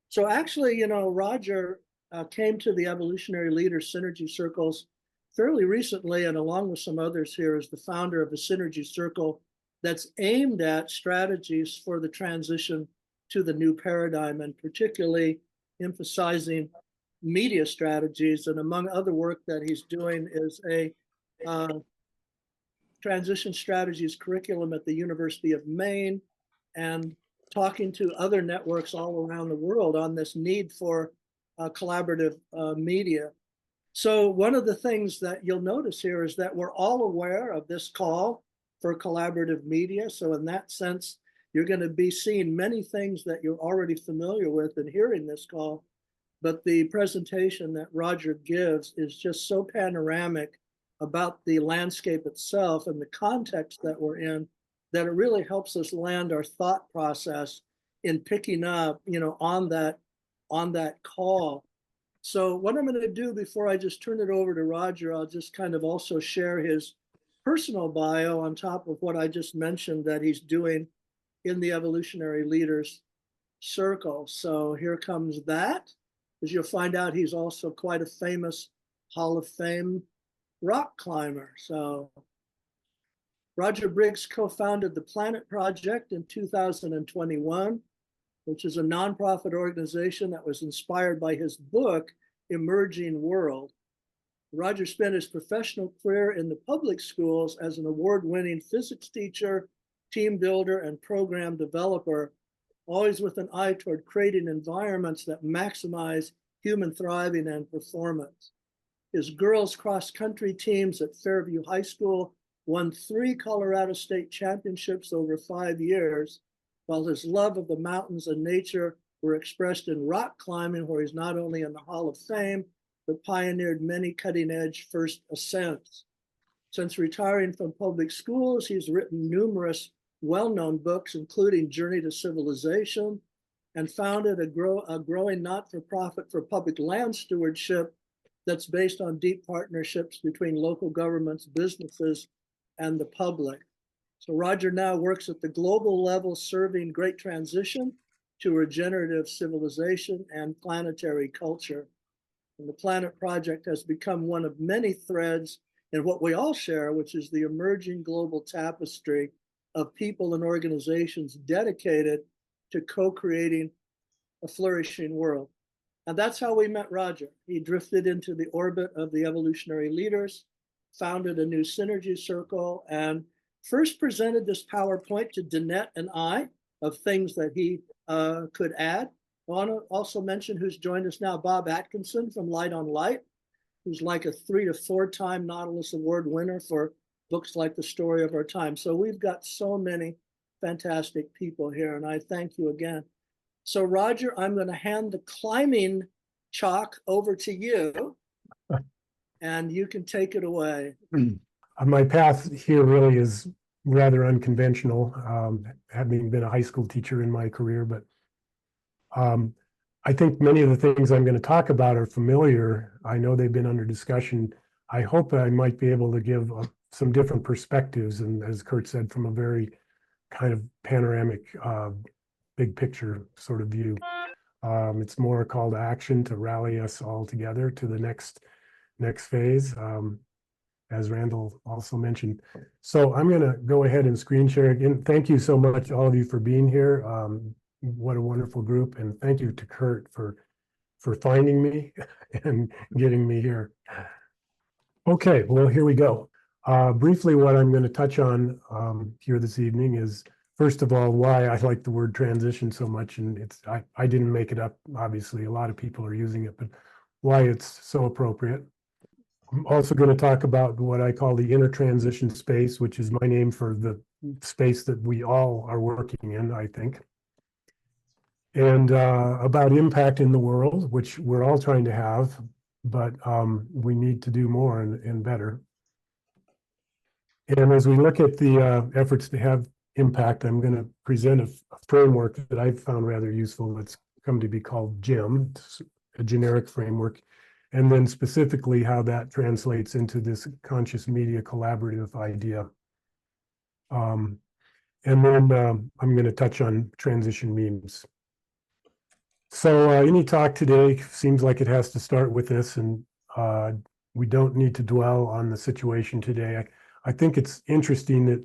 So actually, you know, Roger came to the Evolutionary Leaders Synergy Circles fairly recently, and along with some others here, is the founder of a synergy circle that's aimed at strategies for the transition to the new paradigm, and particularly emphasizing media strategies. And among other work that he's doing is a transition strategies curriculum at the University of Maine, and talking to other networks all around the world on this need for collaborative media. So one of the things that you'll notice here is that we're all aware of this call for collaborative media. So in that sense, you're going to be seeing many things that you're already familiar with and hearing this call. But the presentation that Roger gives is just so panoramic about the landscape itself and the context that we're in, that it really helps us land our thought process in picking up, you know, on that call. So what I'm going to do before I just turn it over to Roger, I'll just kind of also share his personal bio on top of what I just mentioned that he's doing in the Evolutionary Leaders Circle. So here comes that. As you'll find out, he's also quite a famous Hall of Fame rock climber. So Roger Briggs co-founded the Planet Project in 2021, which is a nonprofit organization that was inspired by his book, Emerging World. Roger spent his professional career in the public schools as an award-winning physics teacher, team builder, and program developer, always with an eye toward creating environments that maximize human thriving and performance. His girls cross-country teams at Fairview High School won 3 Colorado State championships over 5 years, while his love of the mountains and nature were expressed in rock climbing, where he's not only in the Hall of Fame, but pioneered many cutting-edge first ascents. Since retiring from public schools, he's written numerous well-known books, including Journey to Civilization, and founded a growing not-for-profit for public land stewardship that's based on deep partnerships between local governments, businesses, and the public. So Roger now works at the global level, serving great transition to regenerative civilization and planetary culture. And the Planet Project has become one of many threads in what we all share, which is the emerging global tapestry of people and organizations dedicated to co-creating a flourishing world. And that's how we met Roger. He drifted into the orbit of the Evolutionary Leaders, founded a new synergy circle, and first presented this PowerPoint to Danette and I of things that he could add. I want to also mention who's joined us now, Bob Atkinson from Light on Light, who's like a 3 to 4 time Nautilus Award winner for books like The Story of Our Time. So we've got so many fantastic people here, and I thank you again. So Roger, I'm going to hand the climbing chalk over to you, and you can take it away. My path here really is rather unconventional, having been a high school teacher in my career, but I think many of the things I'm going to talk about are familiar. I know they've been under discussion. I hope I might be able to give some different perspectives, and as Kurt said, from a very kind of panoramic, big picture sort of view. It's more a call to action to rally us all together to the next phase, as Randall also mentioned. So I'm going to go ahead and screen share again. Thank you so much, all of you, for being here. What a wonderful group, and thank you to Kurt for finding me and getting me here. Okay, well, here we go. Briefly, what I'm going to touch on here this evening is, first of all, why I like the word transition so much, and I didn't make it up, obviously, a lot of people are using it, but why it's so appropriate. I'm also going to talk about what I call the inner transition space, which is my name for the space that we all are working in, I think. And about impact in the world, which we're all trying to have, but we need to do more and better. And as we look at the efforts to have impact, I'm going to present a framework that I've found rather useful that's come to be called GEM, a generic framework, and then specifically how that translates into this conscious media collaborative idea. And then I'm going to touch on transition memes. So any talk today seems like it has to start with this, and we don't need to dwell on the situation today. I think it's interesting that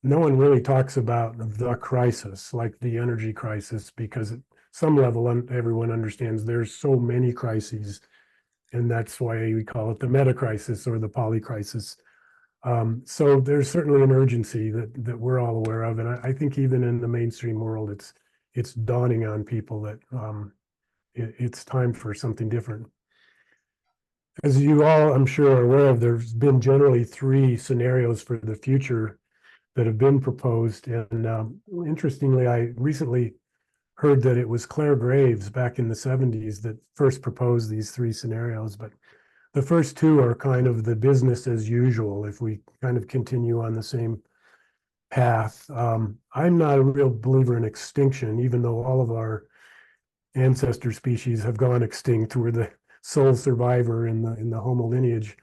no one really talks about the crisis, like the energy crisis, because at some level everyone understands there's so many crises, and that's why we call it the meta crisis or the poly crisis. So there's certainly an urgency that we're all aware of, and I think even in the mainstream world, it's dawning on people that it's time for something different. As you all, I'm sure, are aware of, there's been generally three scenarios for the future that have been proposed. And interestingly, I recently heard that it was Claire Graves back in the 70s that first proposed these three scenarios. But the first two are kind of the business as usual if we kind of continue on the same path. I'm not a real believer in extinction, even though all of our ancestor species have gone extinct. We're the sole survivor in the Homo lineage.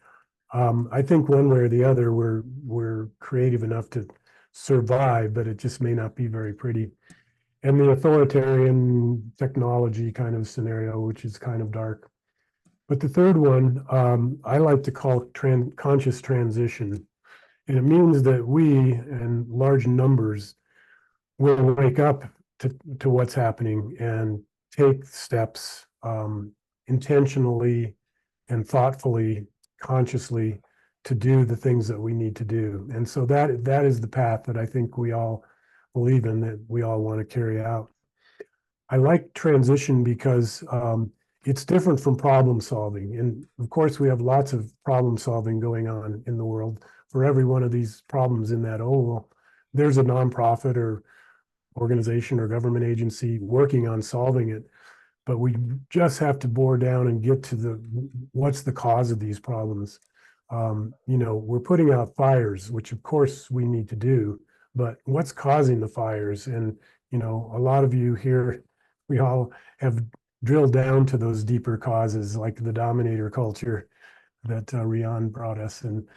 I think one way or the other, we're creative enough to survive, but it just may not be very pretty. And the authoritarian technology kind of scenario, which is kind of dark. But the third one, I like to call conscious transition. And it means that we, in large numbers, will wake up to what's happening and take steps intentionally and thoughtfully, consciously to do the things that we need to do. And so that is the path that I think we all believe in, that we all want to carry out. I like transition because it's different from problem solving. And of course, we have lots of problem solving going on in the world. For every one of these problems in that oval, there's a nonprofit or organization or government agency working on solving it. But we just have to bore down and get to what's the cause of these problems. We're putting out fires, which of course we need to do, but what's causing the fires? And, a lot of you here, we all have drilled down to those deeper causes, like the dominator culture that Riane brought us. And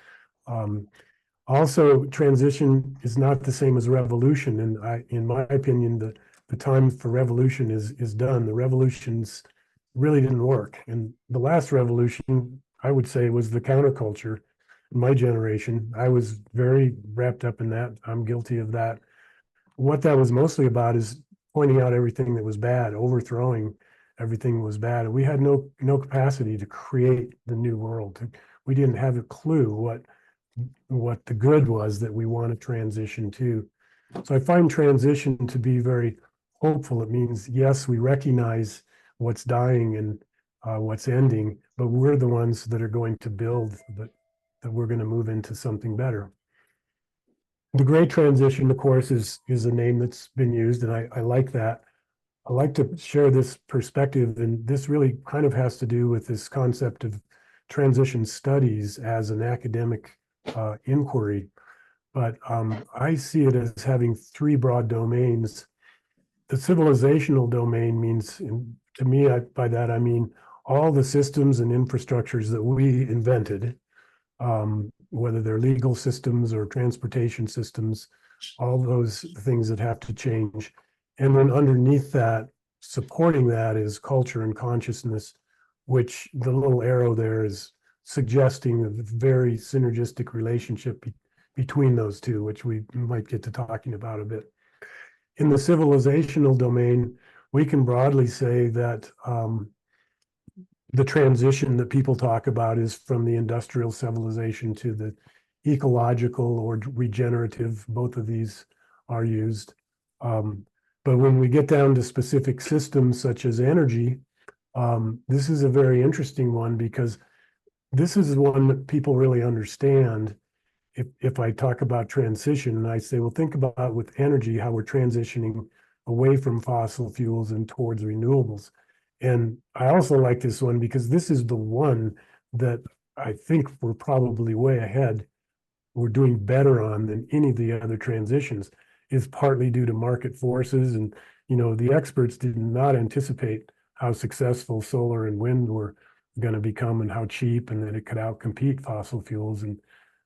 also, transition is not the same as revolution. And in my opinion, the time for revolution is done. The revolutions really didn't work. And the last revolution, I would say, was the counterculture. In my generation, I was very wrapped up in that. I'm guilty of that. What that was mostly about is pointing out everything that was bad, overthrowing everything that was bad. And we had no capacity to create the new world. We didn't have a clue what the good was that we want to transition to. So I find transition to be very hopeful. It means, yes, we recognize what's dying and what's ending, but we're the ones that are going to build that we're going to move into something better. The great transition, of course, is a name that's been used, and I like that. I like to share this perspective, and this really kind of has to do with this concept of transition studies as an academic inquiry. But I see it as having three broad domains. The civilizational domain means, to me, by that I mean all the systems and infrastructures that we invented, whether they're legal systems or transportation systems, all those things that have to change. And then underneath that, supporting that is culture and consciousness, which the little arrow there is suggesting a very synergistic relationship between those two, which we might get to talking about a bit. In the civilizational domain, we can broadly say that the transition that people talk about is from the industrial civilization to the ecological or regenerative. Both of these are used. But when we get down to specific systems such as energy, this is a very interesting one because this is one that people really understand. If I talk about transition and I say, well, think about with energy, how we're transitioning away from fossil fuels and towards renewables. And I also like this one because this is the one that I think we're probably way ahead. We're doing better on than any of the other transitions. Is partly due to market forces. And, the experts did not anticipate how successful solar and wind were going to become and how cheap and that it could outcompete fossil fuels and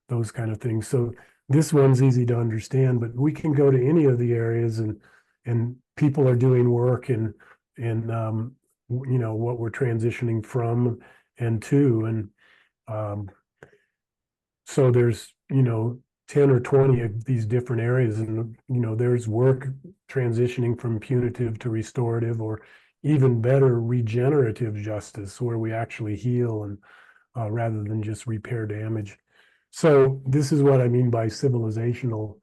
those kind of things. So this one's easy to understand, but we can go to any of the areas and people are doing work in what we're transitioning from and to. And so there's, 10 or 20 of these different areas, and, there's work transitioning from punitive to restorative, or even better, regenerative justice, where we actually heal and rather than just repair damage. So this is what I mean by civilizational,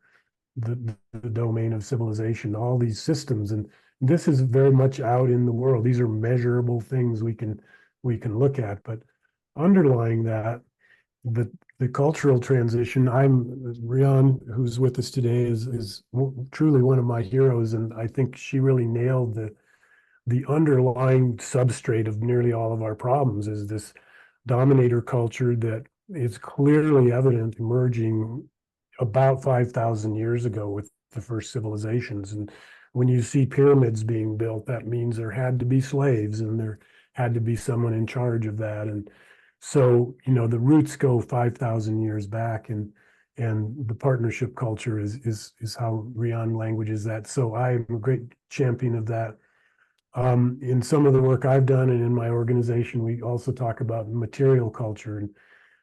the domain of civilization, all these systems. And this is very much out in the world. These are measurable things we can look at. But underlying that, the cultural transition, Riane, who's with us today, is truly one of my heroes. And I think she really nailed the underlying substrate of nearly all of our problems, is this dominator culture that is clearly evident emerging about 5,000 years ago with the first civilizations. And when you see pyramids being built, that means there had to be slaves, and there had to be someone in charge of that. And so, the roots go 5,000 years back, and the partnership culture is how Riane languages that. So I'm a great champion of that. In some of the work I've done and in my organization, we also talk about material culture, and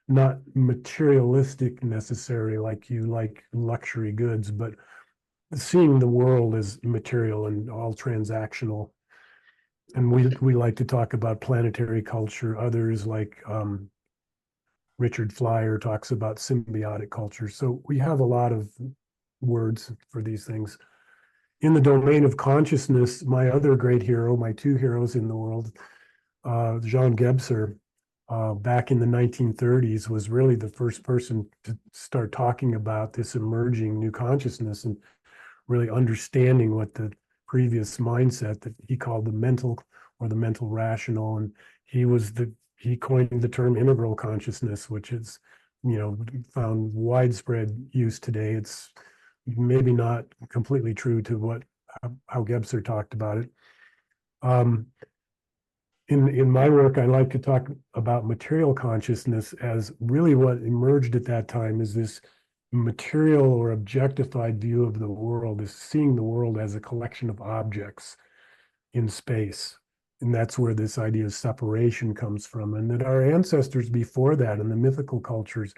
not materialistic necessarily, like you like luxury goods, but seeing the world as material and all transactional. And we like to talk about planetary culture. Others, like Richard Flyer, talks about symbiotic culture. So we have a lot of words for these things. In the domain of consciousness, my other great hero, my two heroes in the world, Jean Gebser, back in the 1930s, was really the first person to start talking about this emerging new consciousness and really understanding what the previous mindset that he called the mental or the mental rational. And he coined the term integral consciousness, which is, found widespread use today. It's maybe not completely true to how Gebser talked about it. In my work, I like to talk about material consciousness as really what emerged at that time is this material or objectified view of the world, is seeing the world as a collection of objects in space. And that's where this idea of separation comes from. And that our ancestors before that in the mythical cultures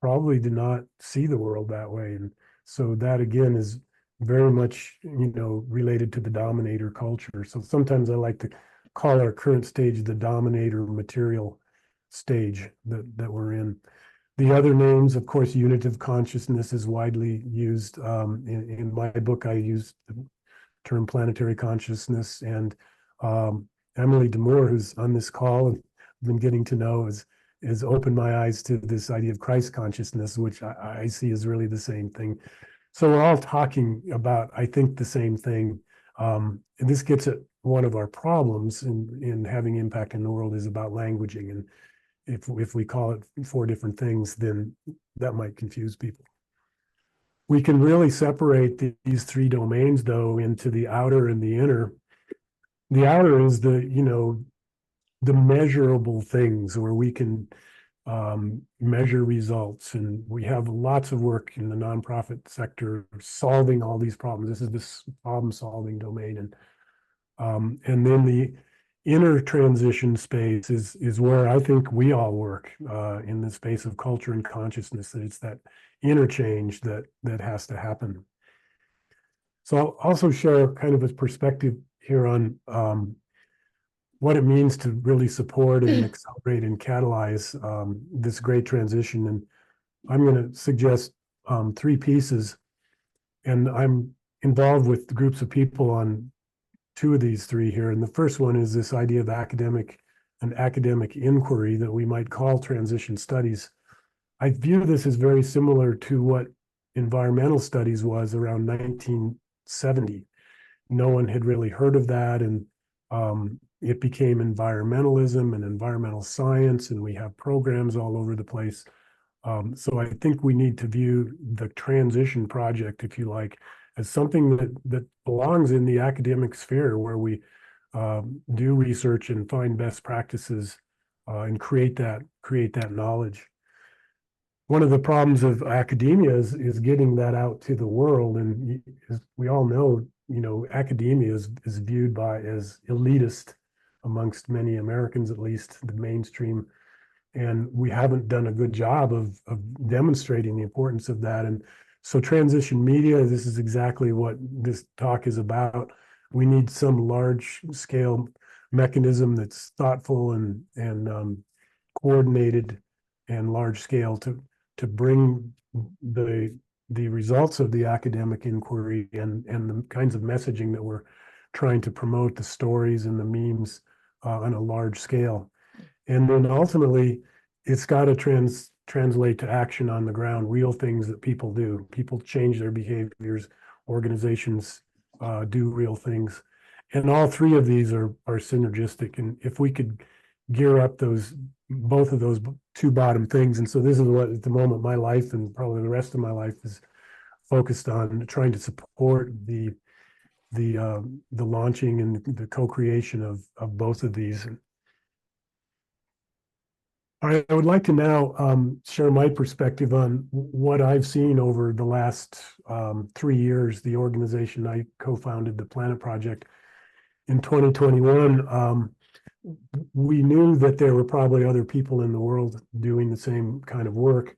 probably did not see the world that way. And so that again is very much, related to the dominator culture. So sometimes I like to call our current stage the dominator material stage that we're in. The other names, of course, unitive consciousness is widely used. In my book, I use the term planetary consciousness, and Emily Demore, who's on this call and been getting to know, has opened my eyes to this idea of Christ consciousness, which I see as really the same thing. So we're all talking about, I think, the same thing. And this gets at one of our problems in having impact in the world is about languaging. And if we call it four different things, then that might confuse people. We can really separate these three domains, though, into the outer and the inner. The outer is the measurable things where we can measure results. And we have lots of work in the nonprofit sector solving all these problems. This is this problem-solving domain. And then the inner transition space is where I think we all work in the space of culture and consciousness, that it's that interchange that has to happen. So I'll also share kind of a perspective here on what it means to really support and accelerate and catalyze this great transition. And I'm going to suggest three pieces, and I'm involved with groups of people on two of these three here. And the first one is this idea of academic inquiry that we might call transition studies. I view this as very similar to what environmental studies was around 1970. No one had really heard of that, and it became environmentalism and environmental science, and we have programs all over the place. So I think we need to view the transition project, if you like, as something that belongs in the academic sphere, where we do research and find best practices and create that knowledge. One of the problems of academia is getting that out to the world, and as we all know, academia is viewed as elitist amongst many Americans, at least the mainstream. And we haven't done a good job of demonstrating the importance of that. And so transition media, this is exactly what this talk is about. We need some large scale mechanism that's thoughtful and coordinated and large scale to bring the results of the academic inquiry and the kinds of messaging that we're trying to promote, the stories and the memes on a large scale. And then ultimately, it's got to translate to action on the ground, real things that people do. People change their behaviors, organizations do real things. And all three of these are synergistic. And if we could gear up both of those two bottom things, and so this is what at the moment my life and probably the rest of my life is focused on, trying to support the launching and the co-creation of both of these. I would like to now share my perspective on what I've seen over the last 3 years. The organization I co-founded, the Planet Project, in 2021. We knew that there were probably other people in the world doing the same kind of work.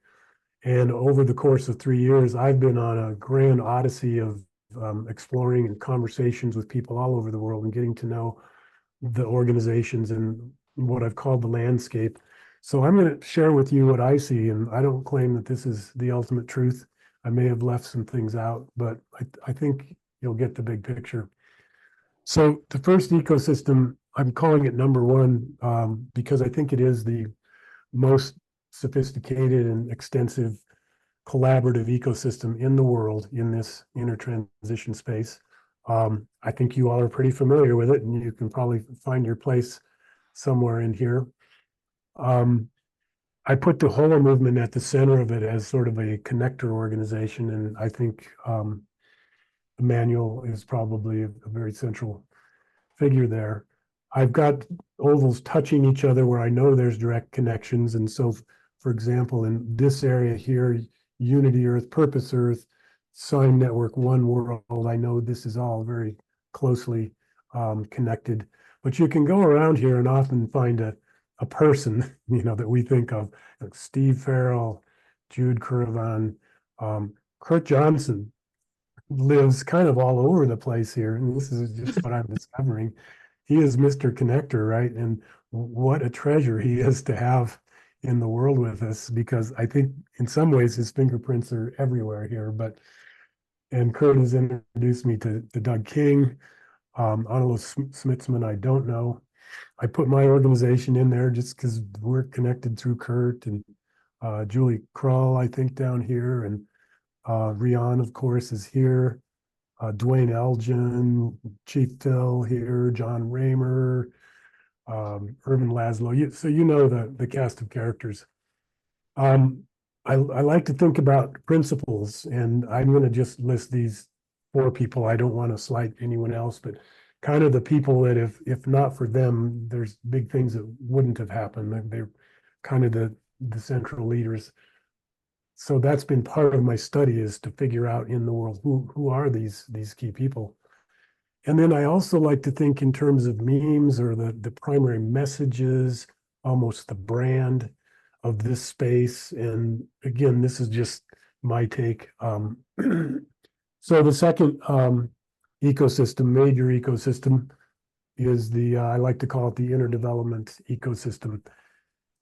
And over the course of 3 years, I've been on a grand odyssey of exploring and conversations with people all over the world and getting to know the organizations and what I've called the landscape. So I'm going to share with you what I see, and I don't claim that this is the ultimate truth. I may have left some things out, but I think you'll get the big picture. So the first ecosystem, I'm calling it number one because I think it is the most sophisticated and extensive collaborative ecosystem in the world in this intertransition space. I think you all are pretty familiar with it, and you can probably find your place somewhere in here. I put the Whole movement at the center of it as sort of a connector organization, and I think Emmanuel is probably a very central figure there. I've got ovals touching each other where I know there's direct connections, and so, for example, in this area here, Unity Earth, Purpose Earth, Sign Network, One World, I know this is all very closely connected. But you can go around here and often find a person, that we think of, like Steve Farrell, Jude Currivan, Kurt Johnson lives kind of all over the place here. And this is just what I'm discovering. He is Mr. Connector, right? And what a treasure he is to have in the world with us, because I think in some ways his fingerprints are everywhere here. And Kurt has introduced me to Doug King, Arnold Smitsman, I don't know. I put my organization in there just because we're connected through Kurt, and Julie Krull, I think, down here, and Riane, of course, is here. Dwayne Elgin, Chief Phil here, John Raymer, Irvin Laszlo. So you know the cast of characters. I like to think about principles, and I'm going to just list these 4 people. I don't want to slight anyone else, but kind of the people that if not for them, there's big things that wouldn't have happened. They're kind of the central leaders. So that's been part of my study, is to figure out in the world who are these key people. And then I also like to think in terms of memes, or the primary messages, almost the brand of this space. And again, this is just my take. So the second ecosystem, major ecosystem, is I like to call it the interdevelopment ecosystem.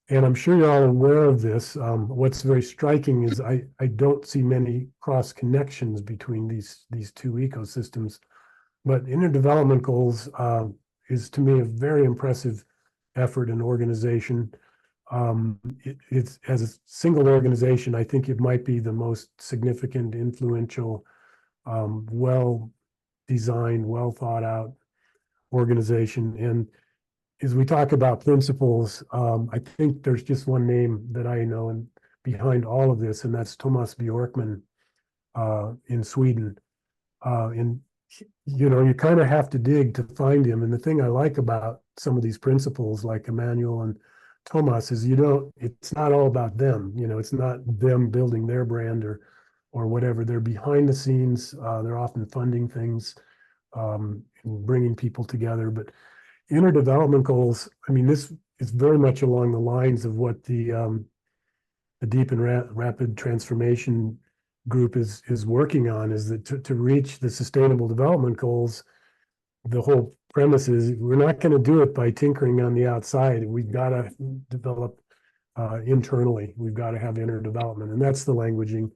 And I'm sure you're all aware of this. What's very striking is I don't see many cross connections between these two ecosystems. But interdevelopment goals is, to me, a very impressive effort and organization. It's, as a single organization, I think it might be the most significant, influential, well-designed, well-thought-out organization. And as we talk about principles, I think there's just one name that I know and behind all of this, and that's Thomas Bjorkman in Sweden. And you kind of have to dig to find him. And the thing I like about some of these principles, like Emmanuel and Thomas, is it's not all about them. It's not them building their brand or whatever. They're behind the scenes. They're often funding things, and bringing people together. But interdevelopment goals, I mean, this is very much along the lines of what the Deep and Rapid Transformation group is working on, is that to reach the Sustainable Development Goals, the whole premise is we're not going to do it by tinkering on the outside. We've got to develop internally. We've got to have interdevelopment, and that's the languaging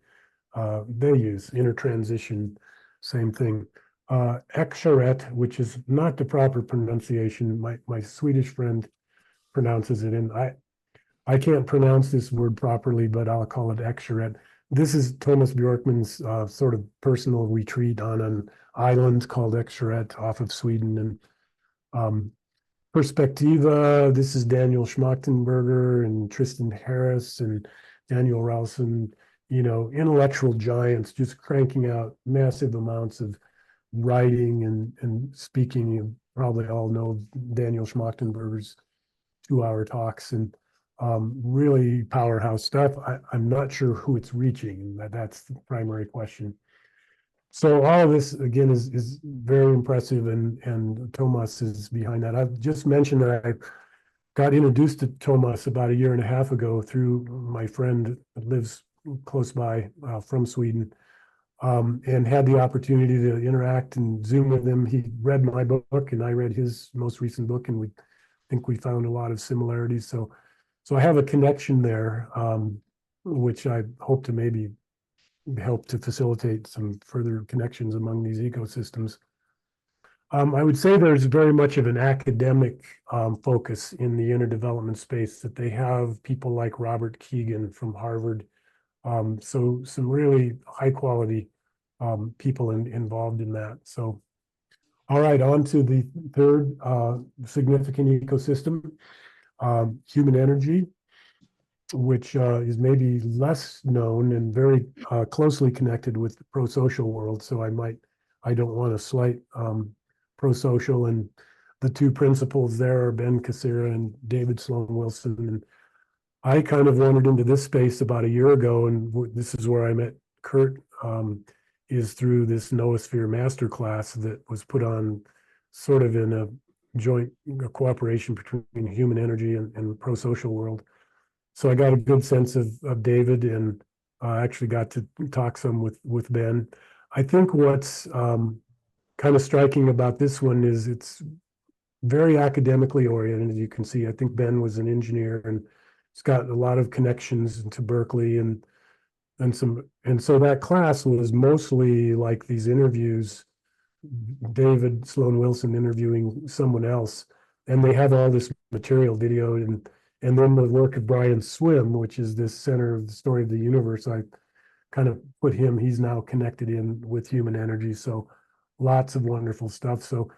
they use. Intertransition, same thing. Ekcharet, which is not the proper pronunciation. My Swedish friend pronounces it in. I can't pronounce this word properly, but I'll call it Ekcharet. This is Thomas Bjorkman's sort of personal retreat on an island called Ekcharet off of Sweden. And Perspectiva, this is Daniel Schmachtenberger and Tristan Harris and Daniel Rowson, intellectual giants just cranking out massive amounts of writing and speaking. You probably all know Daniel Schmachtenberger's 2-hour talks and really powerhouse stuff. I'm not sure who it's reaching, and that's the primary question. So all of this, again, is very impressive, and Thomas is behind that. I've just mentioned that I got introduced to Thomas about 1.5 years ago through my friend that lives close by from Sweden, and had the opportunity to interact and Zoom with him. He read my book, and I read his most recent book, and we think we found a lot of similarities. So I have a connection there, which I hope to maybe help to facilitate some further connections among these ecosystems. I would say there's very much of an academic focus in the interdevelopment space, that they have people like Robert Keegan from Harvard. So some really high quality people involved in that. So, all right, on to the third significant ecosystem, human energy, which is maybe less known and very closely connected with the pro-social world. So I don't want to slight pro-social, and the two principals there are Ben Kassira and David Sloan Wilson. And I kind of wandered into this space about 1 year ago, and this is where I met Kurt, is through this Noosphere masterclass that was put on sort of in a joint cooperation between human energy and pro-social world. So I got a good sense of David, and actually got to talk some with Ben. I think what's kind of striking about this one is it's very academically oriented. As you can see, I think Ben was an engineer, and he's got a lot of connections into Berkeley and so that class was mostly like these interviews, David Sloan Wilson interviewing someone else, and they have all this material videoed, and then the work of Brian Swim, which is this center of the story of the universe. I kind of put him, he's now connected in with human energy. So lots of wonderful stuff. So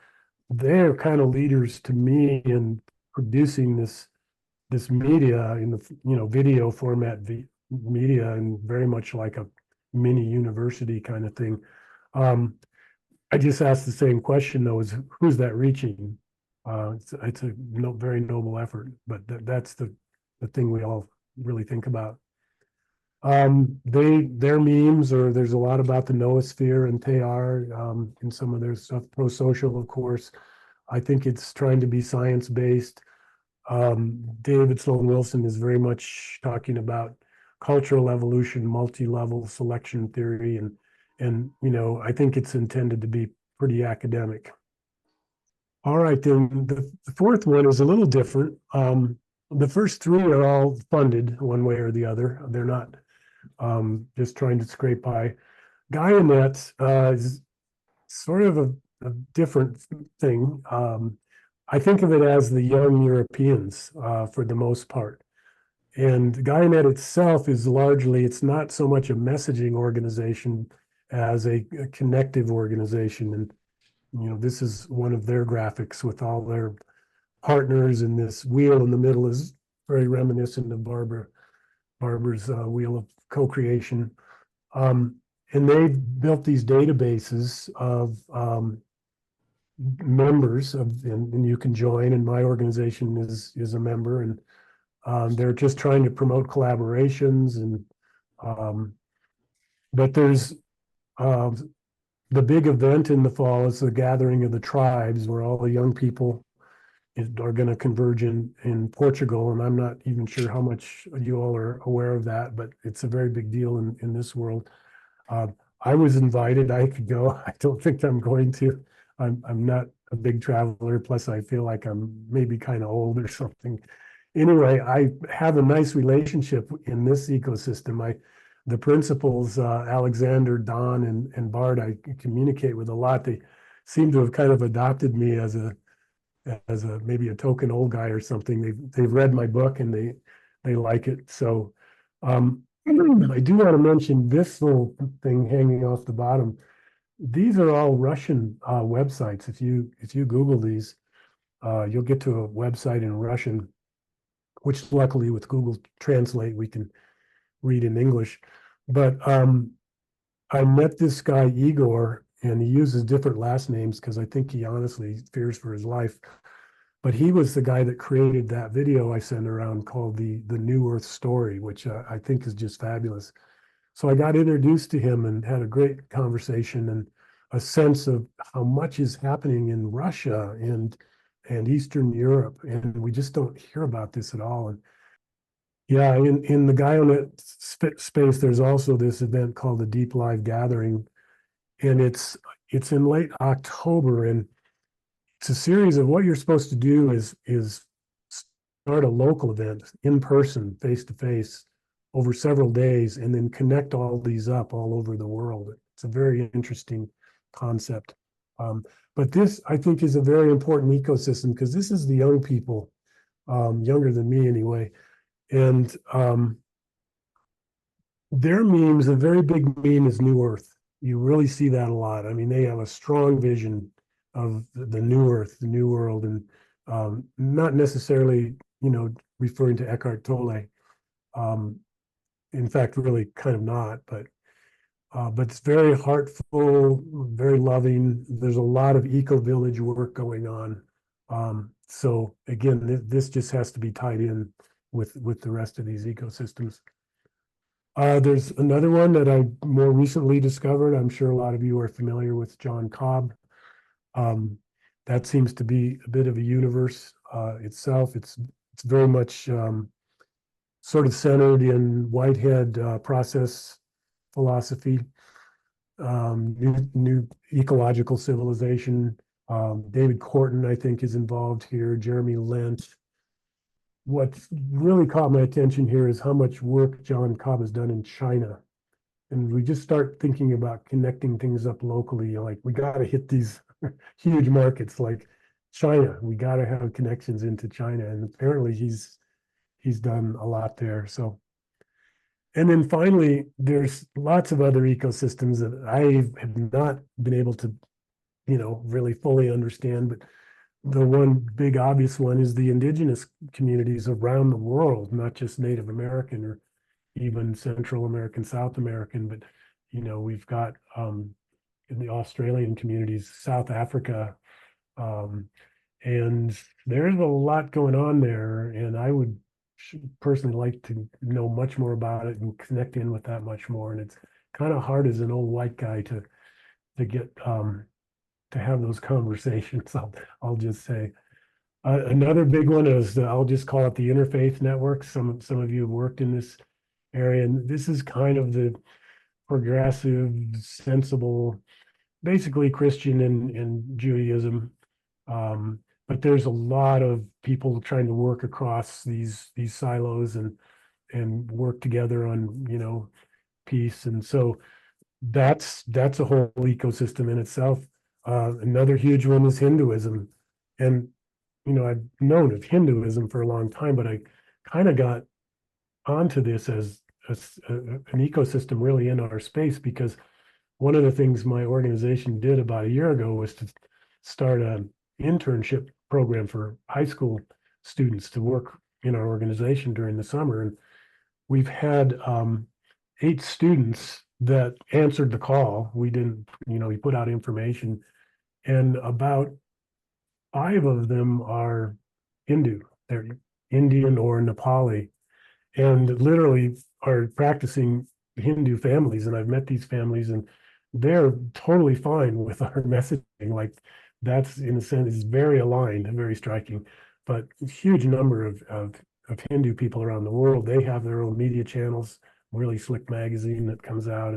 they're kind of leaders to me in producing this media in the video format media, and very much like a mini university kind of thing. I just asked the same question though, is who's that reaching? It's a very noble effort, but that's the thing we all really think about. Their memes, or there's a lot about the noosphere and Teilhard in some of their stuff. Pro-social, of course. I think it's trying to be science-based. David Sloan Wilson is very much talking about cultural evolution, multi-level selection theory, and I think it's intended to be pretty academic. All right, then the fourth one is a little different. The first three are all funded one way or the other. They're not just trying to scrape by. GaiaNet is sort of a different thing. I think of it as the young Europeans for the most part. And GaiaNet itself is largely, it's not so much a messaging organization as a connective organization. And this is one of their graphics with all their partners, and this wheel in the middle is very reminiscent of Barber's wheel of co-creation. And they've built these databases of members and you can join, and my organization is a member, and they're just trying to promote collaborations, and but there's the big event in the fall is the gathering of the tribes, where all the young people are going to converge in Portugal, and I'm not even sure how much you all are aware of that, but it's a very big deal in this world. I was invited. I could go. I don't think I'm going to. I'm not a big traveler. Plus, I feel like I'm maybe kind of old or something. Anyway, I have a nice relationship in this ecosystem. The principals, Alexander, Don, and Bart, I communicate with a lot. They seem to have kind of adopted me as a maybe a token old guy or something. They've read my book and they like it. So I do want to mention this little thing hanging off the bottom. These are all Russian websites. If you Google these, you'll get to a website in Russian, which luckily with Google Translate we can read in English. But I met this guy Igor, and he uses different last names because I think he honestly fears for his life. But he was the guy that created that video I sent around called the New Earth Story, which I think is just fabulous. So I got introduced to him and had a great conversation and a sense of how much is happening in Russia and Eastern Europe, and we just don't hear about this at all. And yeah, in the Guyonnet space, there's also this event called the Deep Live Gathering, and it's in late October, and it's a series of what you're supposed to do is start a local event in person, face to face, over several days, and then connect all these up all over the world. It's a very interesting concept. But this, I think, is a very important ecosystem because this is the young people, younger than me anyway, and their memes, a very big meme is New Earth. You really see that a lot. I mean, they have a strong vision of the new Earth, the new world, and not necessarily, referring to Eckhart Tolle. In fact, really kind of not, but it's very heartful, very loving. There's a lot of eco-village work going on. So again, this just has to be tied in with the rest of these ecosystems. There's another one that I more recently discovered. I'm sure a lot of you are familiar with John Cobb. That seems to be a bit of a universe itself. It's very much sort of centered in Whitehead process philosophy, new ecological civilization. David Corton, I think, is involved here. Jeremy Lent. What's really caught my attention here is how much work John Cobb has done in China. And we just start thinking about connecting things up locally. Like, we got to hit these huge markets like China. We got to have connections into China. And apparently he's done a lot there. So, and then finally, there's lots of other ecosystems that I have not been able to, really fully understand. But the one big obvious one is the indigenous communities around the world, not just Native American or even Central American, South American, but we've got in the Australian communities, South Africa, and there's a lot going on there. And I would personally like to know much more about it and connect in with that much more. And it's kind of hard as an old white guy to get to have those conversations. I'll just say. Another big one is I'll just call it the interfaith network. Some of you have worked in this area, and this is kind of the progressive, sensible, basically Christian and Judaism. But there's a lot of people trying to work across these silos and work together on peace, and so that's a whole ecosystem in itself. Another huge one is Hinduism, and I've known of Hinduism for a long time, but I kind of got onto this as an ecosystem really in our space, because one of the things my organization did about a year ago was to start an internship program for high school students to work in our organization during the summer. And we've had 8 students that answered the call. We didn't, we put out information, and about 5 of them are Hindu. They're Indian or Nepali, and literally are practicing Hindu families. And I've met these families, and they're totally fine with our messaging. Like, that's in a sense is very aligned and very striking. But a huge number of Hindu people around the world, they have their own media channels, really slick magazine that comes out.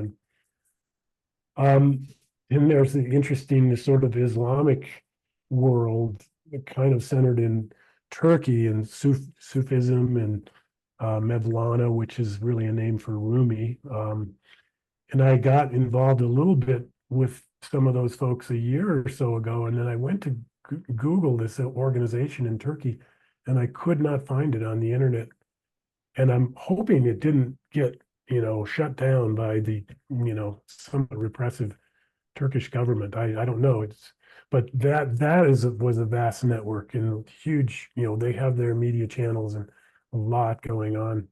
Um, and there's the interesting sort of Islamic world kind of centered in Turkey and Sufism and Mevlana, which is really a name for Rumi. And I got involved a little bit with some of those folks a year or so ago. And then I went to Google this organization in Turkey and I could not find it on the internet. And I'm hoping it didn't get, shut down by the, somewhat repressive Turkish government. I don't know. But was a vast network and huge, they have their media channels and a lot going on.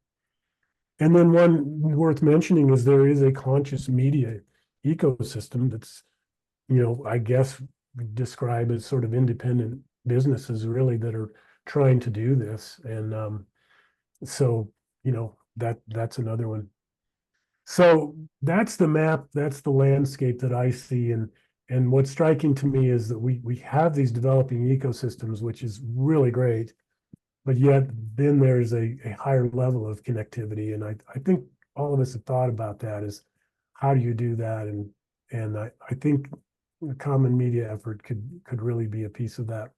And then one worth mentioning is there is a conscious media ecosystem that's, I guess describe as sort of independent businesses really that are trying to do this. And so, that's another one. So that's the map, that's the landscape that I see. And what's striking to me is that we have these developing ecosystems, which is really great. But yet then there's a higher level of connectivity. And I think all of us have thought about that is how do you do that? And I think a common media effort could really be a piece of that.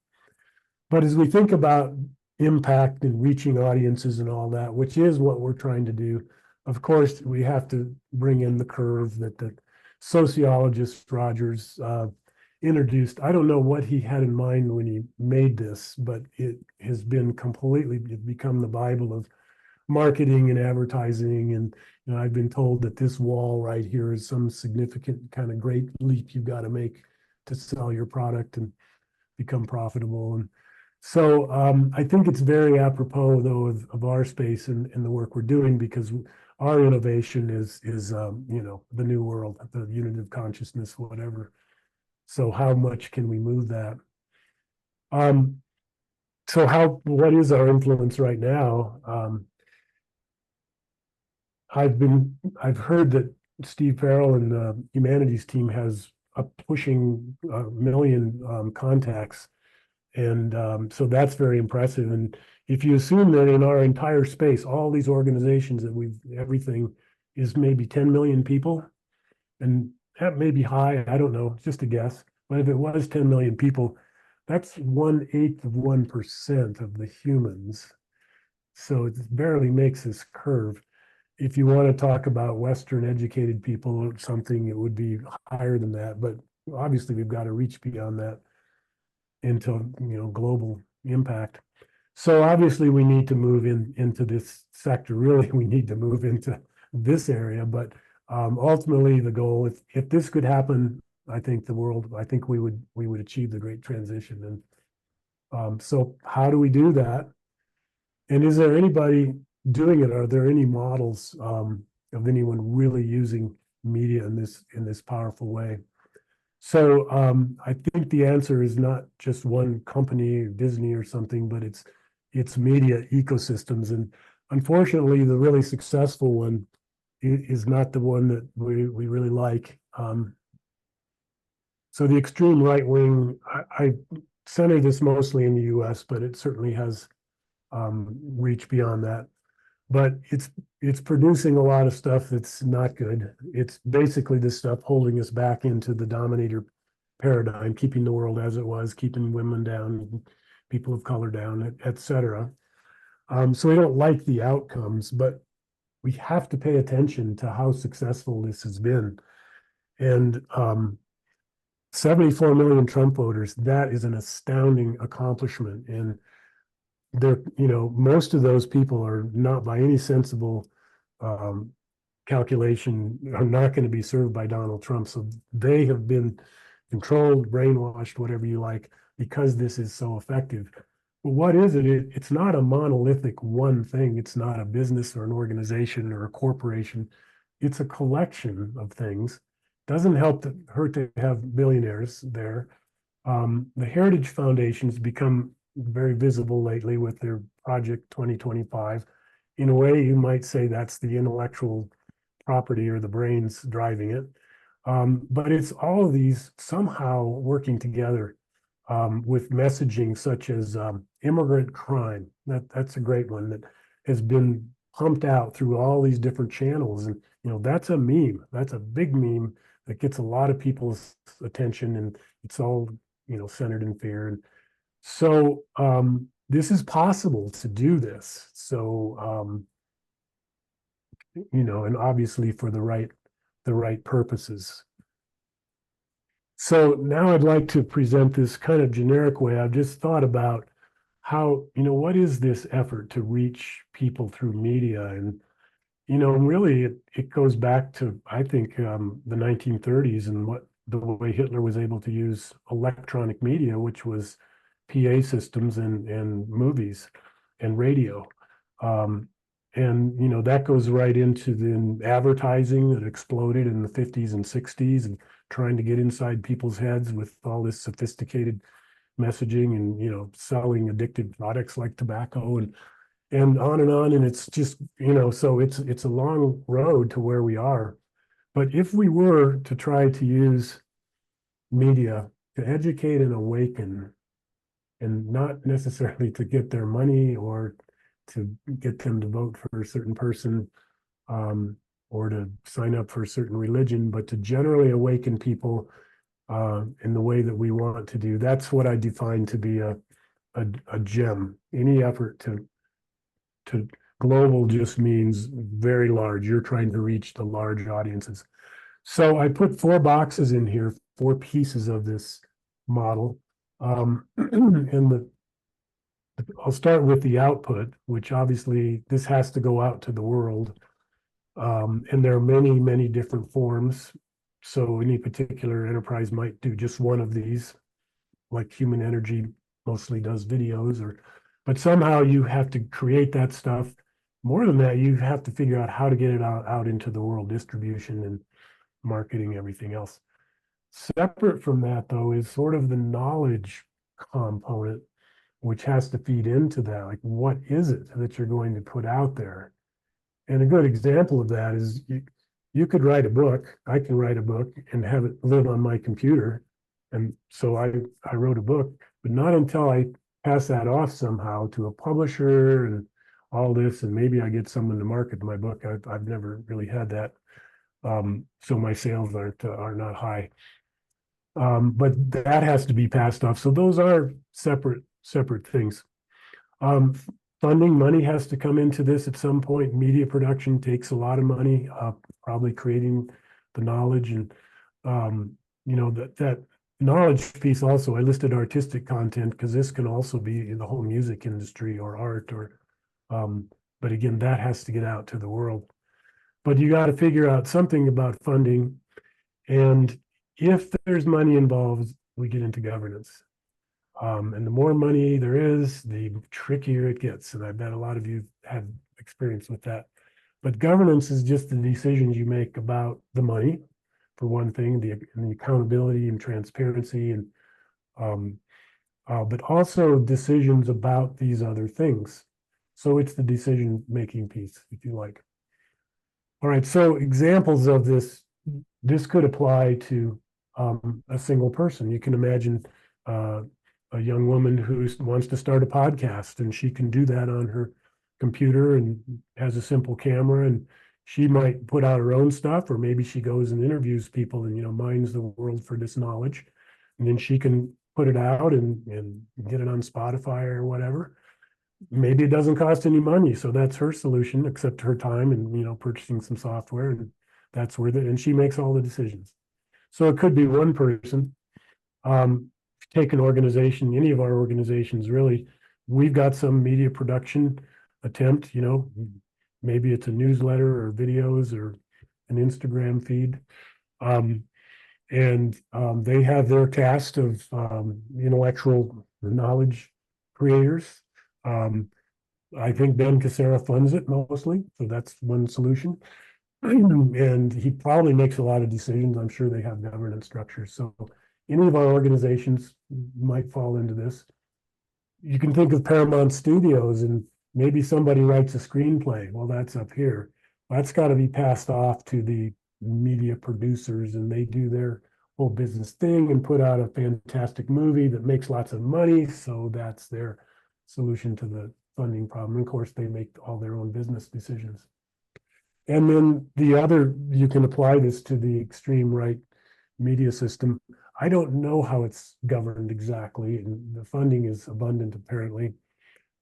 But as we think about impact and reaching audiences and all that, which is what we're trying to do, of course, we have to bring in the curve that the sociologist Rogers introduced. I don't know what he had in mind when he made this, but it has been completely become the Bible of marketing and advertising. And I've been told that this wall right here is some significant kind of great leap you've got to make to sell your product and become profitable. And so I think it's very apropos though of our space and the work we're doing, because our innovation is the new world, the unitive consciousness, whatever. So how much can we move that? So what is our influence right now? I've heard that Steve Farrell and the humanities team has pushing 1 million contacts. And so that's very impressive. And if you assume that in our entire space, all these organizations that everything is maybe 10 million people, and that may be high, I don't know, just a guess. But if it was 10 million people, that's 1/8 of 1% of the humans. So it barely makes this curve. If you want to talk about Western educated people or something, it would be higher than that. But obviously, we've got to reach beyond that into global impact. So obviously, we need to move into this sector. Really, we need to move into this area. But ultimately, the goal, if this could happen, I think we would achieve the great transition. And so, how do we do that? And is there anybody doing it? Are there any models of anyone really using media in this powerful way? So I think the answer is not just one company, Disney or something, but it's media ecosystems. And unfortunately, the really successful one is not the one that we really like. So the extreme right wing, I center this mostly in the US, but it certainly has reach beyond that. But it's producing a lot of stuff that's not good. It's basically this stuff holding us back into the dominator paradigm, keeping the world as it was, keeping women down, people of color down, et cetera. So we don't like the outcomes, but we have to pay attention to how successful this has been. And 74 million Trump voters, that is an astounding accomplishment. And most of those people are not by any sensible calculation are not going to be served by Donald Trump. So they have been controlled, brainwashed, whatever you like, because this is so effective. But what is it? It's not a monolithic one thing. It's not a business or an organization or a corporation. It's a collection of things. Doesn't hurt to have billionaires there. The Heritage Foundation's become very visible lately with their Project 2025. In a way, you might say that's the intellectual property or the brains driving it. But it's all of these somehow working together. with messaging such as immigrant crime. That's a great one that has been pumped out through all these different channels. And, that's a meme. That's a big meme that gets a lot of people's attention, and it's all, centered in fear. And so this is possible to do this. So, and obviously for the right purposes. So now I'd like to present this kind of generic way. I've just thought about how, what is this effort to reach people through media? And, really it goes back to, I think, the 1930s and the way Hitler was able to use electronic media, which was PA systems and movies and radio. And, that goes right into the advertising that exploded in the 50s and 60s and trying to get inside people's heads with all this sophisticated messaging and, selling addictive products like tobacco and on and on. And it's just, so it's a long road to where we are. But if we were to try to use media to educate and awaken, and not necessarily to get their money or to get them to vote for a certain person, or to sign up for a certain religion, but to generally awaken people in the way that we want to do. That's what I define to be a gem. Any effort to global just means very large. You're trying to reach the large audiences. So I put 4 boxes in here, 4 pieces of this model. And I'll start with the output, which obviously this has to go out to the world. And there are many, many different forms. So any particular enterprise might do just one of these, like Human Energy mostly does videos, but somehow you have to create that stuff. More than that, you have to figure out how to get it out into the world, distribution and marketing, everything else. Separate from that, though, is sort of the knowledge component, which has to feed into that. Like, what is it that you're going to put out there? And a good example of that is you could write a book. I can write a book and have it live on my computer. And so I wrote a book, but not until I pass that off somehow to a publisher and all this, and maybe I get someone to market my book. I've never really had that. So my sales are not high. But that has to be passed off. So those are separate things. Funding, money has to come into this at some point. Media production takes a lot of money, probably creating the knowledge and, that knowledge piece also. I listed artistic content because this can also be in the whole music industry or art but again, that has to get out to the world. But you got to figure out something about funding. And if there's money involved, we get into governance. And the more money there is, the trickier it gets. And I bet a lot of you have experience with that. But governance is just the decisions you make about the money, for one thing, the accountability and transparency, and but also decisions about these other things. So it's the decision-making piece, if you like. All right, so examples of this could apply to a single person. You can imagine a young woman who wants to start a podcast, and she can do that on her computer and has a simple camera, and she might put out her own stuff, or maybe she goes and interviews people and mines the world for this knowledge, and then she can put it out and get it on Spotify or whatever. Maybe it doesn't cost any money, so that's her solution, except her time and purchasing some software, and that's worth it. And she makes all the decisions. So it could be one person. Take an organization, any of our organizations, really, we've got some media production attempt. Maybe it's a newsletter or videos or an Instagram feed, and they have their cast of intellectual knowledge creators. I think Ben Casera funds it mostly, so that's one solution. And he probably makes a lot of decisions. I'm sure they have governance structures. So any of our organizations might fall into this. You can think of Paramount Studios, and maybe somebody writes a screenplay. Well, that's up here. That's got to be passed off to the media producers, and they do their whole business thing and put out a fantastic movie that makes lots of money. So that's their solution to the funding problem. And of course, they make all their own business decisions. And then the other, you can apply this to the extreme right media system. I don't know how it's governed exactly, and the funding is abundant apparently.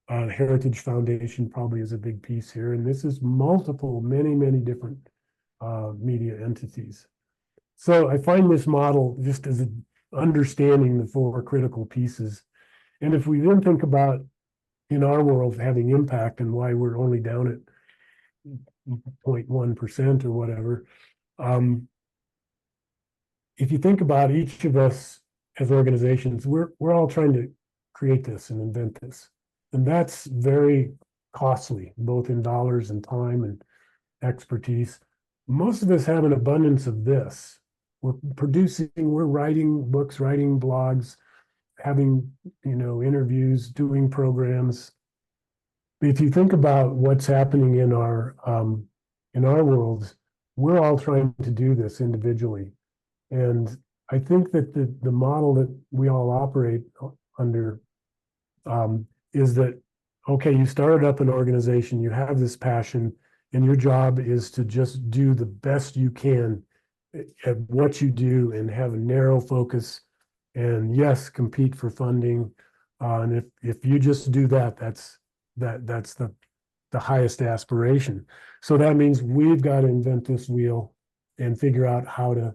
Heritage Foundation probably is a big piece here, and this is multiple, many different media entities. So I find this model just as understanding the four critical pieces. And if we then think about in our world having impact and why we're only down at 0.1% or whatever, if you think about each of us as organizations, we're all trying to create this and invent this. And that's very costly, both in dollars and time and expertise. Most of us have an abundance of this. We're producing, we're writing books, writing blogs, having, interviews, doing programs. If you think about what's happening in our world, we're all trying to do this individually. And I think that the model that we all operate under is that, okay, you started up an organization, you have this passion, and your job is to just do the best you can at what you do and have a narrow focus and yes, compete for funding. And if you just do that, that's the highest aspiration. So that means we've got to invent this wheel and figure out how to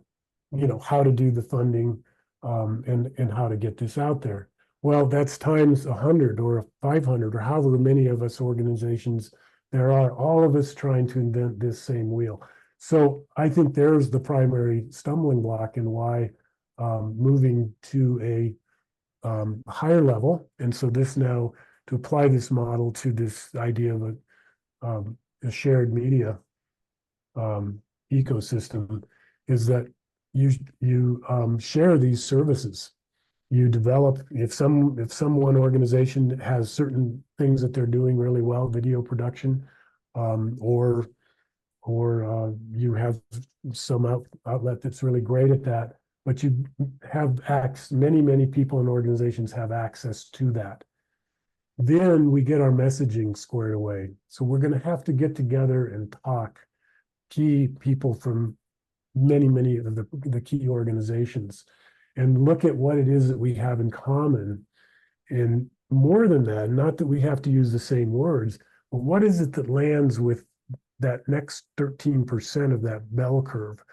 do the funding and how to get this out there. Well, that's times 100 or 500 or however many of us organizations there are, all of us trying to invent this same wheel. So I think there's the primary stumbling block in why moving to a higher level. And so this now, to apply this model to this idea of a shared media ecosystem, is that you share these services. You develop, if one organization has certain things that they're doing really well, video production, or you have some outlet that's really great at that, but you have many people and organizations have access to that. Then we get our messaging squared away. So we're going to have to get together and talk key people from many of the key organizations and look at what it is that we have in common. And more than that, not that we have to use the same words, but what is it that lands with that next 13% of that bell curve?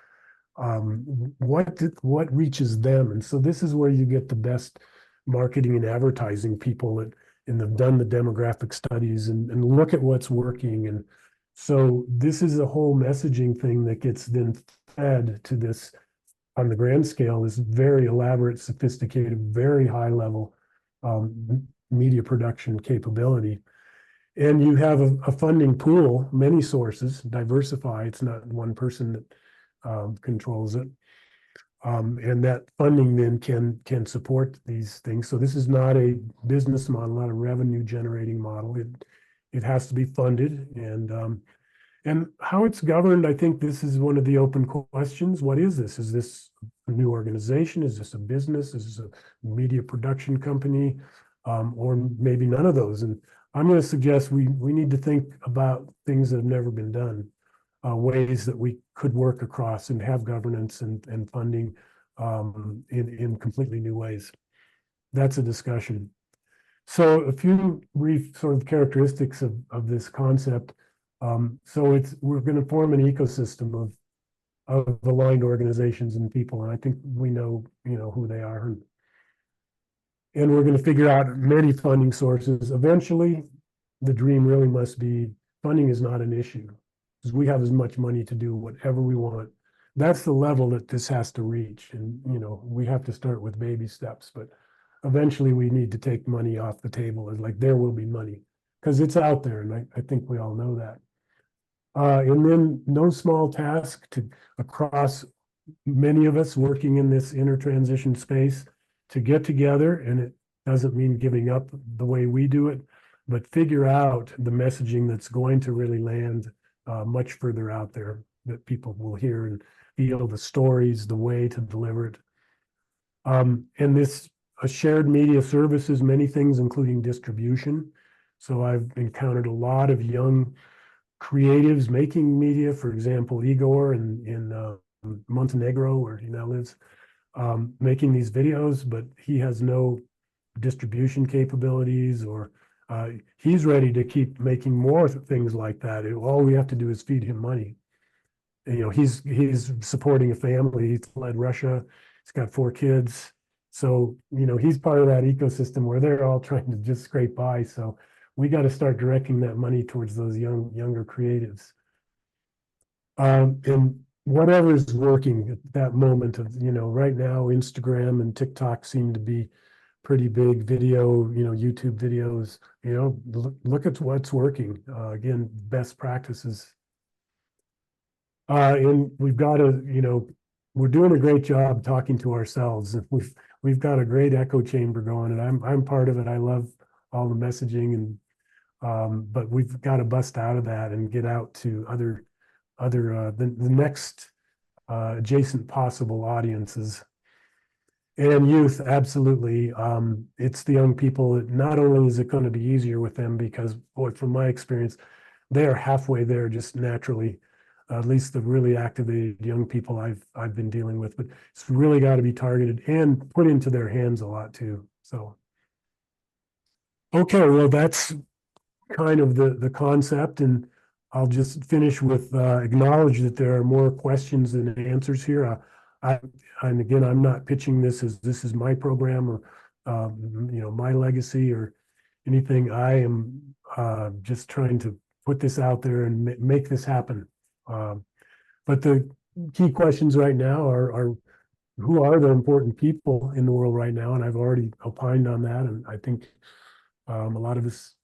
What reaches them? And so this is where you get the best marketing and advertising people that have done the demographic studies and look at what's working. And so this is a whole messaging thing that gets then fed to this on the grand scale, this very elaborate, sophisticated, very high level media production capability. And you have a funding pool, many sources, diversify. It's not one person that controls it. And that funding then can support these things. So this is not a business model, not a revenue generating model. It has to be funded. And how it's governed, I think this is one of the open questions. What is this? Is this a new organization? Is this a business? Is this a media production company? Or maybe none of those. And I'm going to suggest we need to think about things that have never been done, ways that we could work across and have governance and funding in completely new ways. That's a discussion. So a few brief sort of characteristics of this concept. So we're going to form an ecosystem of aligned organizations and people, and I think we know who they are, and we're going to figure out many funding sources. Eventually, the dream really must be funding is not an issue because we have as much money to do whatever we want. That's the level that this has to reach, and we have to start with baby steps, but eventually we need to take money off the table. It's like there will be money because it's out there, and I think we all know that. And then no small task across many of us working in this intertransition space to get together, and it doesn't mean giving up the way we do it, but figure out the messaging that's going to really land much further out there that people will hear and feel the stories, the way to deliver it. And this shared media services, many things, including distribution. So I've encountered a lot of young creatives making media, for example, Igor in Montenegro, where he now lives, making these videos, but he has no distribution capabilities, or he's ready to keep making more things like that. All we have to do is feed him money. And, you know, he's supporting a family. He's led Russia. He's got 4 kids. So, you know, he's part of that ecosystem where they're all trying to just scrape by. So we got to start directing that money towards those younger creatives. And whatever is working at that moment of, you know, right now, Instagram and TikTok seem to be pretty big. Video, you know, YouTube videos, you know, look at what's working. Again, best practices. And we've got to, you know, we're doing a great job talking to ourselves. We've got a great echo chamber going, and I'm part of it. I love all the messaging, and but we've got to bust out of that and get out to the next adjacent possible audiences. And youth, absolutely. It's the young people. Not only is it going to be easier with them because, boy, from my experience, they are halfway there just naturally. At least the really activated young people I've been dealing with, but it's really got to be targeted and put into their hands a lot too. So, okay, well, that's kind of the concept, and I'll just finish with acknowledge that there are more questions than answers here. And again, I'm not pitching this as this is my program or you know, my legacy or anything. I am just trying to put this out there and make this happen. But the key questions right now are who are the important people in the world right now? And I've already opined on that, and I think a lot of us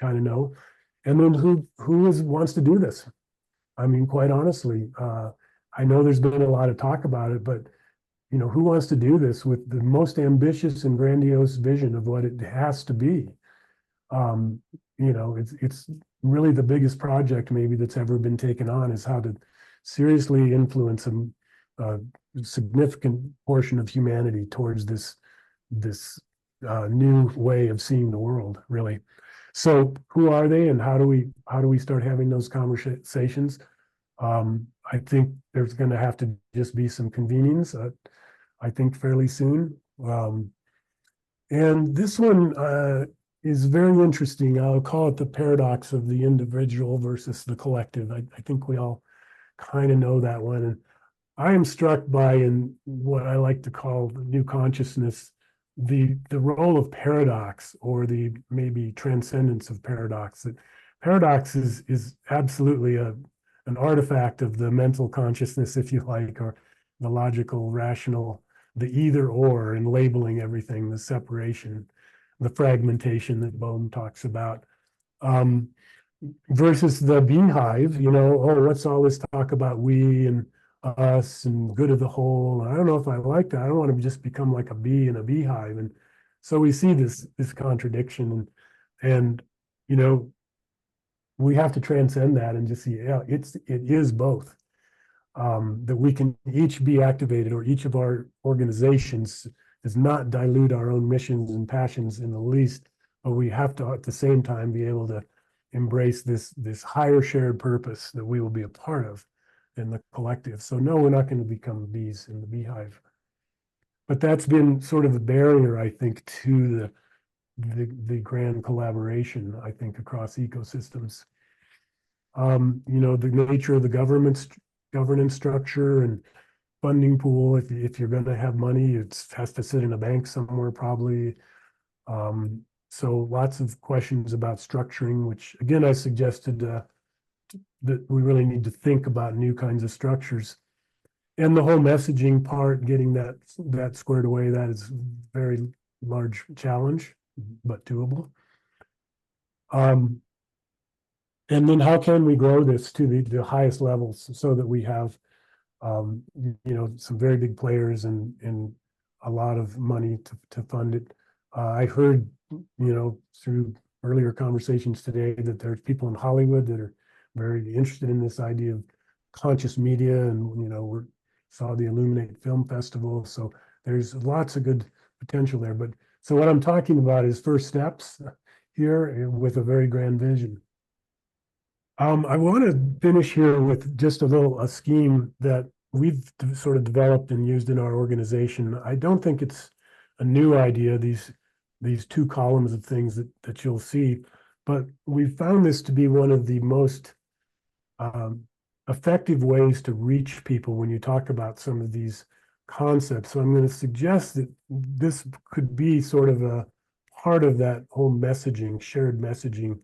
kind of know. And then who wants to do this? I mean, quite honestly, I know there's been a lot of talk about it, but you know, who wants to do this with the most ambitious and grandiose vision of what it has to be? Um, you know, it's really the biggest project maybe that's ever been taken on, is how to seriously influence a significant portion of humanity towards this new way of seeing the world, really. So who are they, and how do we start having those conversations? I think there's going to have to just be some convenings, I think fairly soon. And this one is very interesting. I'll call it the paradox of the individual versus the collective. I think we all kind of know that one. And I am struck by, in what I like to call the new consciousness, the role of paradox, or the maybe transcendence of paradox. That paradox is absolutely an artifact of the mental consciousness, if you like, or the logical, rational, the either or, and labeling everything, the separation, the fragmentation that Bohm talks about. Versus the beehive, you know, oh, what's all this talk about we and us and good of the whole? I don't know if I like that. I don't want to just become like a bee in a beehive. And so we see this contradiction, and you know, we have to transcend that and just see, yeah, it is both. That we can each be activated, or each of our organizations does not dilute our own missions and passions in the least, but we have to at the same time be able to embrace this higher shared purpose that we will be a part of in the collective. So no, we're not going to become bees in the beehive. But that's been sort of the barrier, I think, to the grand collaboration, I think, across ecosystems. You know, the nature of the governance structure and funding pool. If you're going to have money, it has to sit in a bank somewhere, probably. So lots of questions about structuring, which again, I suggested that we really need to think about new kinds of structures. And the whole messaging part, getting that squared away, that is a very large challenge, but doable. And then how can we grow this to the highest levels so that we have you know, some very big players and a lot of money to fund it. I heard, you know, through earlier conversations today, that there's people in Hollywood that are very interested in this idea of conscious media, and you know, we saw the Illuminate Film Festival. So there's lots of good potential there. But so what I'm talking about is first steps here with a very grand vision. I want to finish here with just a scheme that we've sort of developed and used in our organization. I don't think it's a new idea, these two columns of things that you'll see, but we've found this to be one of the most effective ways to reach people when you talk about some of these concepts. So I'm going to suggest that this could be sort of a part of that whole messaging, shared messaging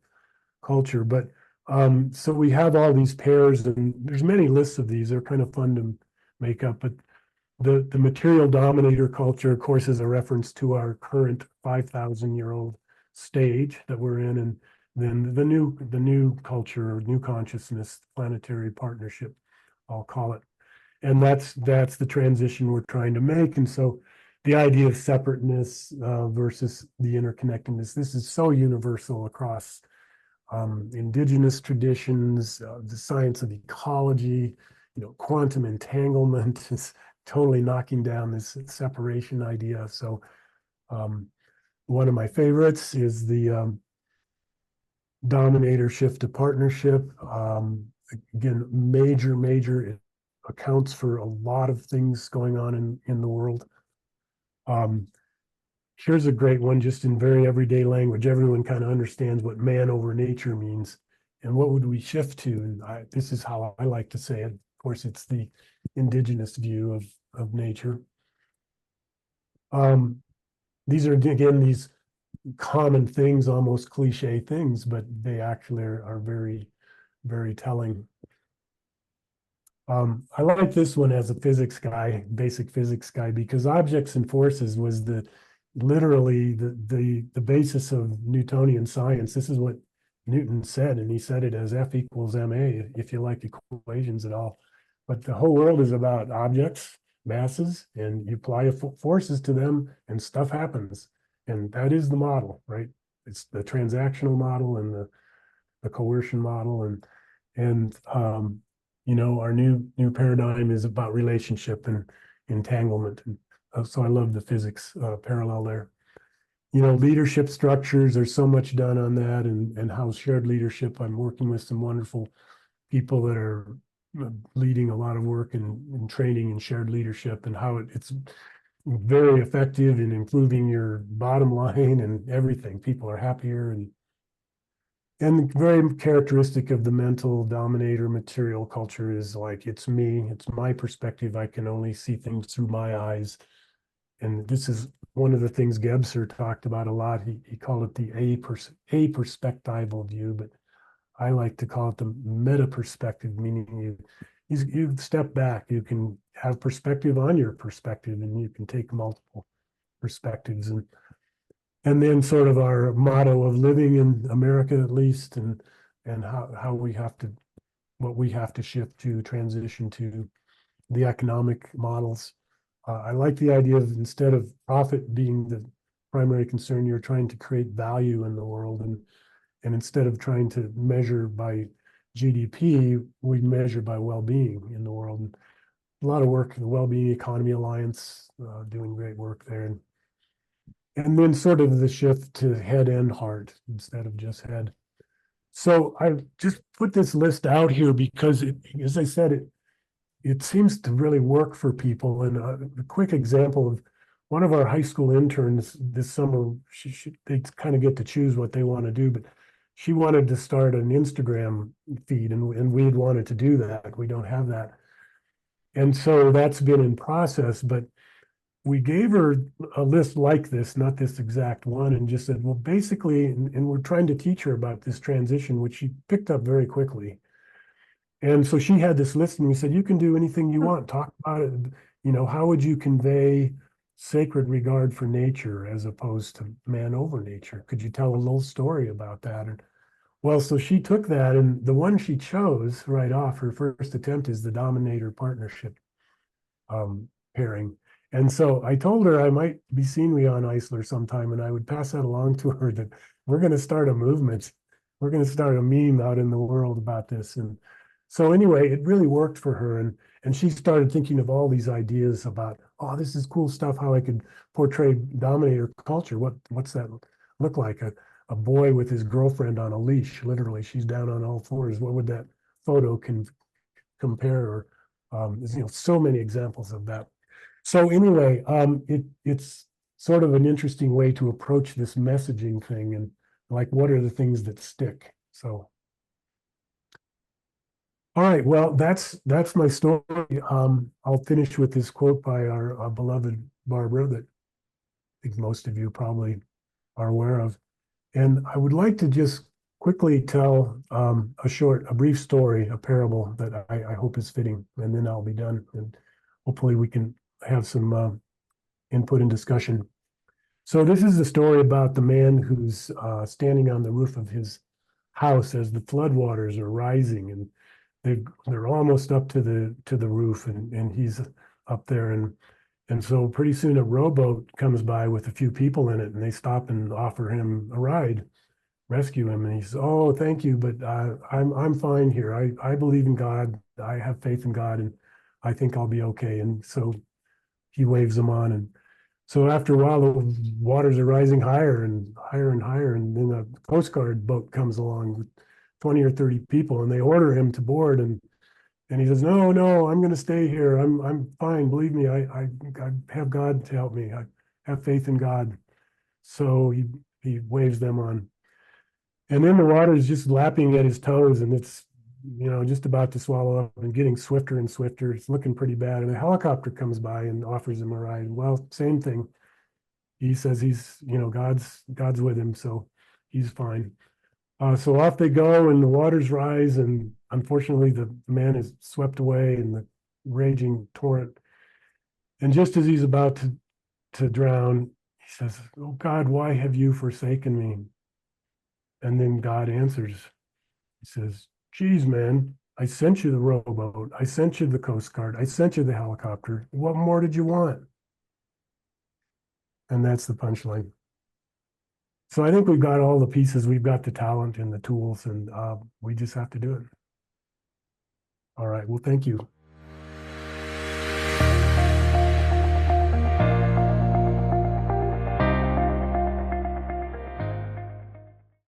culture. But so we have all these pairs, and there's many lists of these. They're kind of fun to make up. But the material dominator culture, of course, is a reference to our current 5,000-year-old stage that we're in, and then the new culture or new consciousness, planetary partnership, I'll call it. And that's the transition we're trying to make. And so the idea of separateness versus the interconnectedness, this is so universal across indigenous traditions, the science of ecology, quantum entanglement is totally knocking down this separation idea. So one of my favorites is the dominator shift to partnership. Again, major, it accounts for a lot of things going on in the world. Here's a great one, just in very everyday language. Everyone kind of understands what man over nature means. And what would we shift to? And this is how I like to say it. Of course, it's the indigenous view of nature. These are, again, these common things, almost cliche things, but they actually are very, very telling. I like this one as a physics guy, basic physics guy, because objects and forces was literally the basis of Newtonian science. This is what Newton said, and he said it as F equals ma, if you like equations at all. But the whole world is about objects, masses, and you apply forces to them, and stuff happens. And that is the model, right? It's the transactional model and the coercion model, and our new paradigm is about relationship and entanglement. And so I love the physics parallel there. Leadership structures, there's so much done on that, and how shared leadership. I'm working with some wonderful people that are leading a lot of work in training and shared leadership, and how it's very effective in improving your bottom line and everything. People are happier, and very characteristic of the mental dominator material culture is like, it's me, it's my perspective. I can only see things through my eyes. And this is one of the things Gebser talked about a lot. He called it the a-perspectival view, but I like to call it the meta perspective, meaning you step back, you can have perspective on your perspective, and you can take multiple perspectives. And then sort of our motto of living in America, at least, and how we have to, what we have to shift to, transition to the economic models. I like the idea of, instead of profit being the primary concern, you're trying to create value in the world. And instead of trying to measure by GDP, we measure by well-being in the world. And a lot of work, the Well-Being Economy Alliance, doing great work there. And then sort of the shift to head and heart instead of just head. So I just put this list out here because, as I said, it seems to really work for people. And a quick example of one of our high school interns this summer, they kind of get to choose what they want to do, but she wanted to start an Instagram feed, and we had wanted to do that. We don't have that. And so that's been in process, but we gave her a list like this, not this exact one, and just said, well, basically, and we're trying to teach her about this transition, which she picked up very quickly. And so she had this list, and we said, you can do anything you want. Talk about it. How would you convey sacred regard for nature as opposed to man over nature? Could you tell a little story about that? And well, so she took that, and the one she chose right off, her first attempt, is the dominator partnership pairing. And so I told her I might be seeing Riane Eisler sometime, and I would pass that along to her, that we're going to start a movement. We're going to start a meme out in the world about this. And So anyway, it really worked for her, and she started thinking of all these ideas about, oh, this is cool stuff, how I could portray dominator culture. What's that look like? A boy with his girlfriend on a leash, literally, she's down on all fours. What would that photo compare? Or there's, so many examples of that. So anyway, it's sort of an interesting way to approach this messaging thing, and like, what are the things that stick? So, all right, well, that's my story. I'll finish with this quote by our beloved Barbara that I think most of you probably are aware of. And I would like to just quickly tell a brief story, a parable that I hope is fitting, and then I'll be done. And hopefully we can have some input and discussion. So this is a story about the man who's standing on the roof of his house as the floodwaters are rising, and they're almost up to the roof, and he's up there, and so pretty soon a rowboat comes by with a few people in it, and they stop and offer him a ride, rescue him, and he says, "Oh, thank you, but I'm fine here. I believe in God. I have faith in God, and I think I'll be okay." And so he waves them on, and so after a while, the waters are rising higher and higher and higher, and then a Coast Guard boat comes along with 20 or 30 people, and they order him to board, and he says, "No, no, I'm going to stay here. I'm fine. Believe me, I have God to help me. I have faith in God." So he waves them on, and then the water is just lapping at his toes, and it's just about to swallow up and getting swifter and swifter. It's looking pretty bad, and a helicopter comes by and offers him a ride. Well, same thing. He says God's with him, so he's fine. So off they go, and the waters rise, and unfortunately, the man is swept away in the raging torrent. And just as he's about to drown, he says, "Oh God, why have you forsaken me?" And then God answers. He says, "Geez, man, I sent you the rowboat. I sent you the Coast Guard. I sent you the helicopter. What more did you want?" And that's the punchline. So I think we've got all the pieces. We've got the talent and the tools, and we just have to do it. All right. Well, thank you.